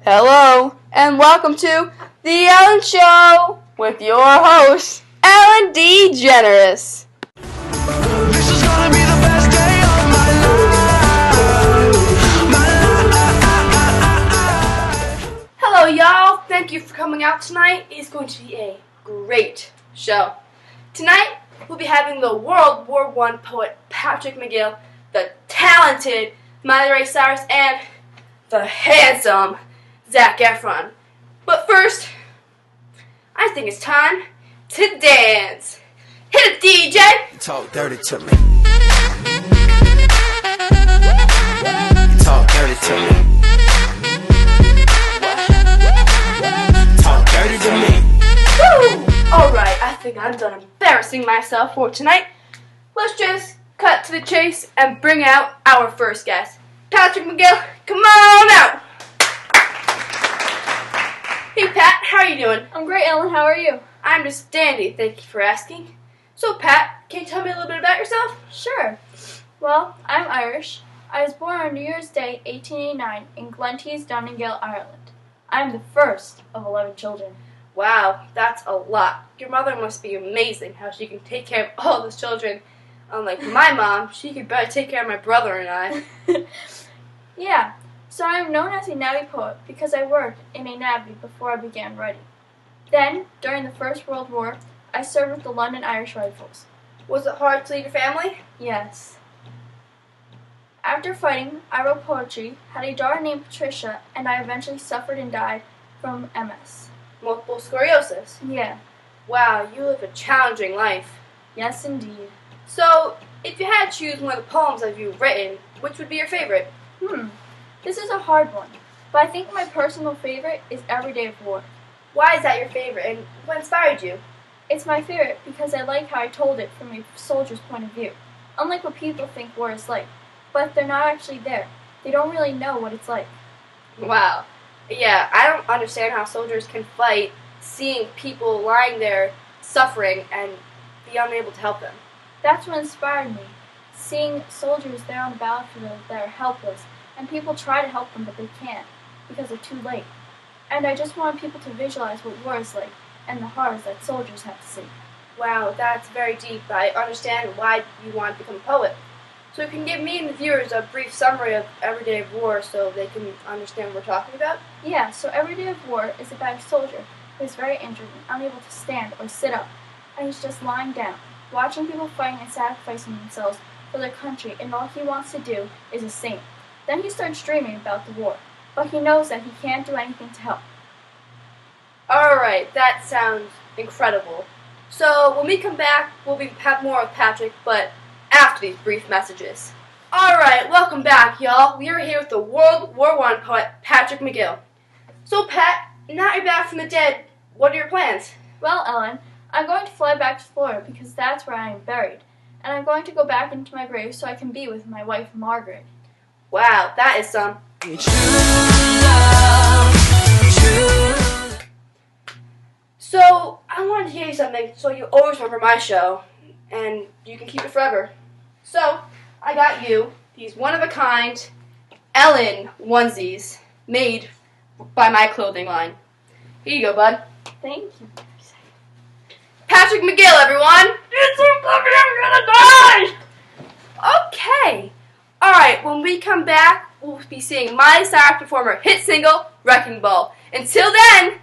Hello, and welcome to The Ellen Show with your host, Ellen DeGeneres. This is gonna be the best day of my life. Hello, y'all. Thank you for coming out tonight. It's going to be a great show. Tonight, we'll be having the World War I poet Patrick McGill, the talented Miley Ray Cyrus, and the handsome Zac Efron. But first, I think it's time to dance. Hit it, DJ! Talk dirty to me. Talk dirty to me. Talk dirty to me. Woo! Alright, I think I'm done embarrassing myself for tonight. Let's just cut to the chase and bring out our first guest. Patrick McGill, come on out! Hey Pat, how are you doing? I'm great, Ellen. How are you? I'm just dandy, thank you for asking. So Pat, can you tell me a little bit about yourself? Sure. Well, I'm Irish. I was born on New Year's Day, 1889, in Glentees, Donegal, Ireland. I am the first of 11 children. Wow, that's a lot. Your mother must be amazing how she can take care of all those children. Unlike my mom, she could better take care of my brother and I. Yeah, so I am known as a navvy poet because I worked in a navvy before I began writing. Then, during the First World War, I served with the London Irish Rifles. Was it hard to leave your family? Yes. After fighting, I wrote poetry, had a daughter named Patricia, and I eventually suffered and died from MS. Multiple sclerosis. Yeah, Wow, you live a challenging life. yes indeed. So, if you had to choose one of the poems that you've written, which would be your favorite? This is a hard one, but I think my personal favorite is Every Day of War. Why is that your favorite, and what inspired you? It's my favorite because I like how I told it from a soldier's point of view, unlike what people think war is like. But they're not actually there. They don't really know what it's like. Wow. Yeah, I don't understand how soldiers can fight seeing people lying there suffering and be unable to help them. That's what inspired me, seeing soldiers there on the battlefield that are helpless, and people try to help them but they can't, because they're too late. And I just wanted people to visualize what war is like, and the horrors that soldiers have to see. Wow, that's very deep. I understand why you want to become a poet. So you can give me and the viewers a brief summary of Every Day of War so they can understand what we're talking about? Yeah, so Every Day of War is about a soldier who is very injured and unable to stand or sit up, and he's just lying down, watching people fighting and sacrificing themselves for their country, and all he wants to do is a saint. Then he starts dreaming about the war, but he knows that he can't do anything to help. Alright, that sounds incredible. So when we come back, we'll have more with Patrick, but after these brief messages. Alright, welcome back, y'all. We are here with the World War I poet, Patrick McGill. So Pat, now you're back from the dead, what are your plans? Well, Ellen, I'm going to fly back to Florida because that's where I am buried, and I'm going to go back into my grave so I can be with my wife, Margaret. Wow, that is some. So, I wanted to tell you something so you always remember my show, and you can keep it forever. So, I got you these one-of-a-kind Ellen onesies made by my clothing line. Here you go, bud. Thank you. Patrick McGill, everyone! It's so fluffy, I'm gonna die! Okay. Alright, when we come back, we'll be seeing Miley Cyrus perform her hit single, Wrecking Ball. Until then,